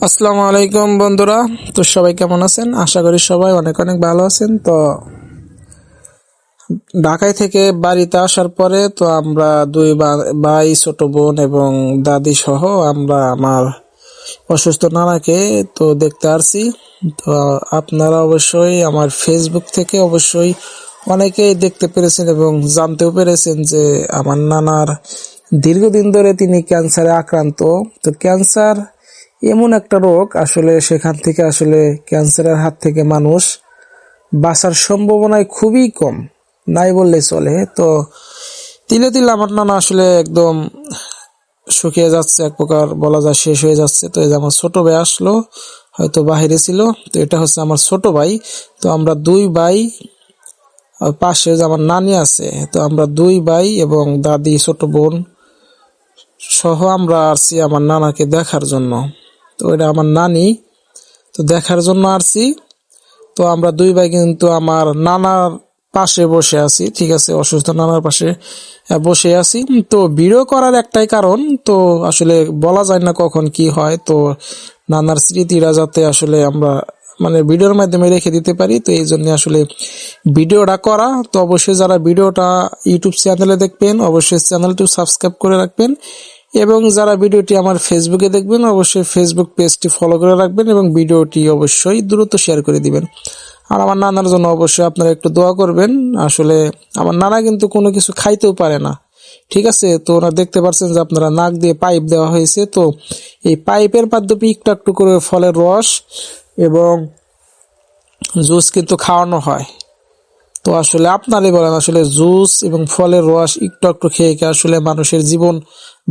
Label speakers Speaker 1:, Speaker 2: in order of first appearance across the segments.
Speaker 1: আসসালামু আলাইকুম বন্ধুরা। তো সবাই কেমন আছেন? আশা করি সবাই অনেক অনেক ভালো আছেন। তো ঢাকায় থেকে বাড়িতে আসার পরে তো আমরা দুই ভাই, ছোট বোন এবং দাদি সহ আমরা আমার অসুস্থ নানাকে তো দেখতে আসছি। তো আপনারা অবশ্যই আমার ফেসবুক থেকে অবশ্যই অনেকেই দেখতে পেরেছেন এবং জানতেও পেরেছেন যে আমার নানার দীর্ঘদিন ধরে তিনি ক্যান্সারে আক্রান্ত। তো ক্যান্সার এমন একটা রোগ, আসলে সেখান থেকে আসলে ক্যান্সারের হাত থেকে মানুষ বাঁচার সম্ভাবনায় খুবই কম, নাই বললেই চলে। তো তিলে তিলে আমার নানা আসলে একদম শুকিয়ে যাচ্ছে, এক প্রকার বলা যায় শেষ হয়ে যাচ্ছে। তো এই যে আমার ছোট ভাই আসলো, হয়তো বাহিরে ছিল। তো এটা হচ্ছে আমার ছোট ভাই। তো আমরা দুই ভাই, আর পাশে যে আমার নানি আছে, তো আমরা দুই ভাই এবং দাদি, ছোট বোন সহ আমরা আসছি আমার নানাকে দেখার জন্য। তো এটা আমার নানি, তো দেখার জন্য আসছি। তো আমরা দুই ভাই কিন্তু আমার নানার পাশে বসে আছি, ঠিক আছে, অসুস্থ নানার পাশে বসে আছি। তো ভিডিও করার একটাই কারণ, তো আসলে বলা যায় না কখন কি হয়। তো নানার স্মৃতিরা যাতে আসলে আমরা মানে ভিডিওর মাধ্যমে রেখে দিতে পারি, তো এই জন্য আসলে ভিডিওটা করা। তো অবশ্যই যারা ভিডিওটা ইউটিউব চ্যানেলে দেখবেন অবশ্যই চ্যানেলটি সাবস্ক্রাইব করে রাখবেন, এবং যারা ভিডিওটি আমার ফেসবুকে দেখবেন অবশ্যই ফেসবুক পেজটি ফলো করে রাখবেন এবং ভিডিওটি অবশ্যই দ্রুত শেয়ার করে দিবেন। আর আমার নানার জন্য অবশ্যই আপনারা একটু দোয়া করবেন। আসলে আমার নানা কিন্তু কোনো কিছু খাইতেও পারে না, ঠিক আছে। তো ওরা দেখতে পাচ্ছেন যে আপনারা নাক দিয়ে পাইপ দেওয়া হয়েছে। তো এই পাইপের মাধ্যমে একটু একটু করে ফলের রস এবং জুস কিন্তু খাওয়ানো হয়। তো আসলে আপনারই বলেন, আসলে জুস এবং ফলের রস একটু একটু খেয়ে খেয়ে আসলে মানুষের জীবন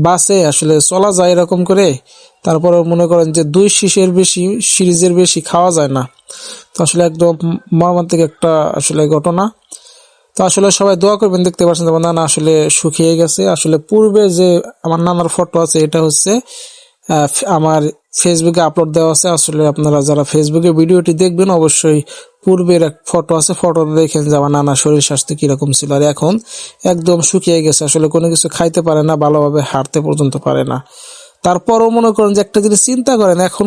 Speaker 1: বাঁচে, আসলে চলা যায় এরকম করে? তারপরে মনে করেন যে 2 শিশের বেশি, সিরিজের বেশি খাওয়া যায় না। তো আসলে একদম মর্মান্তিক একটা আসলে ঘটনা। তো আসলে সবাই দোয়া করবেন। দেখতে পাচ্ছেন আমার নানা আসলে শুকিয়ে গেছে। আসলে পূর্বে যে আমার নানার ফটো আছে, এটা হচ্ছে আমার ফেসবুকে আপলোড দেওয়া আছে। আসলে আপনারা যারা ফেসবুকে ভিডিওটি দেখবেন অবশ্যই পূর্বের এক ফটো আছে, ফটোটা দেখেন যে আমার নানা শরীর স্বাস্থ্য কিরকম ছিল। আর এখন একদম শুকিয়ে গেছে, আসলে কোনো কিছু খাইতে পারে না, ভালোভাবে হাঁটতে পর্যন্ত পারে না। তারপরও মনে করেন যে একটা জিনিস চিন্তা করেন, এখন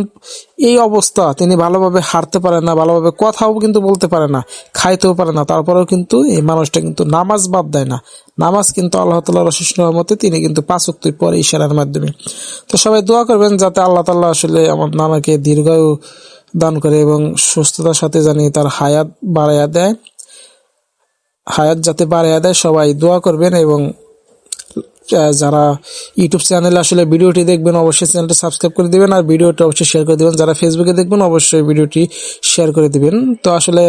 Speaker 1: এই অবস্থা, তিনি ভালোভাবে হাঁটতে পারেন না, ভালোভাবে কথাও কিন্তু বলতে পারে না, খাইতেও পারে না, তারপরেও কিন্তু এই মানুষটা কিন্তু নামাজ বাদ দেয় না। নামাজ কিন্তু আল্লাহ তাআলার অশেষ রহমতে তিনি কিন্তু 5 ওয়াক্ত পরে ইশারার মাধ্যমে। তো সবাই দোয়া করবেন যাতে আল্লাহ তাআলা আসলে আমার নানাকে দীর্ঘায়ু দান করে এবং সুস্থতার সাথে জানি তার হায়াত বাড়াইয়া দেয়, হায়াত যাতে বাড়াইয়া দেয়। সবাই দোয়া করবেন এবং যারা ইউটিউব চ্যানেলে আসলে ভিডিওটি দেখবেন অবশ্যই চ্যানেলটি সাবস্ক্রাইব করে দিবেন, আর ভিডিওটি অবশ্যই শেয়ার করে দিবেন। যারা ফেসবুকে দেখবেন অবশ্যই ভিডিওটি শেয়ার করে দিবেন। তো আসলে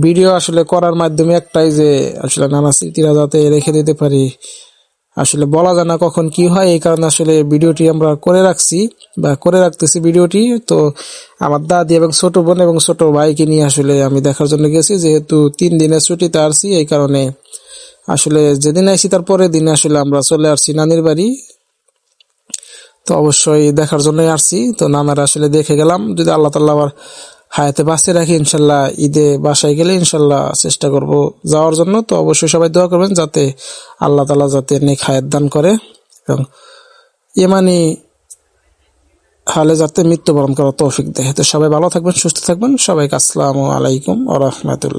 Speaker 1: ভিডিও আসলে করার মাধ্যমে একটাই, যে আসলে নানা স্মৃতিরা যাতে রেখে দিতে পারি। আসলে বলা যায় না কখন কি হয়, এই কারণে আসলে ভিডিওটি আমরা করে রাখছি বা করে রাখতেছি ভিডিওটি। তো আমার দাদি এবং ছোট বোন এবং ছোট ভাইকে নিয়ে আসলে আমি দেখার জন্য গেছি, যেহেতু 3 দিনের ছুটিতে আসছি, এই কারণে আসলে যেদিন আইসি তার পরের দিন আসলে আমরা চলে আসছি নানির বাড়ি। তো অবশ্যই দেখার জন্যই আসছি। তো নানার আসলে দেখে গেলাম, যদি আল্লাহ তাআলা আবার হায়াতে বাঁচিয়ে রাখি ইনশাল্লাহ ঈদে বাসায় গেলে ইনশাল্লাহ চেষ্টা করব যাওয়ার জন্য। তো অবশ্যই সবাই দোয়া করবেন যাতে আল্লাহ তাআলা যাতে নেক হায়াত দান করে এবং ইমানি হালে যাতে মৃত্যুবরণ করার তৌফিক দেয়। তো সবাই ভালো থাকবেন, সুস্থ থাকবেন। সবাইকে আসসালামু আলাইকুম ওয়া রাহমাতুল্লাহ।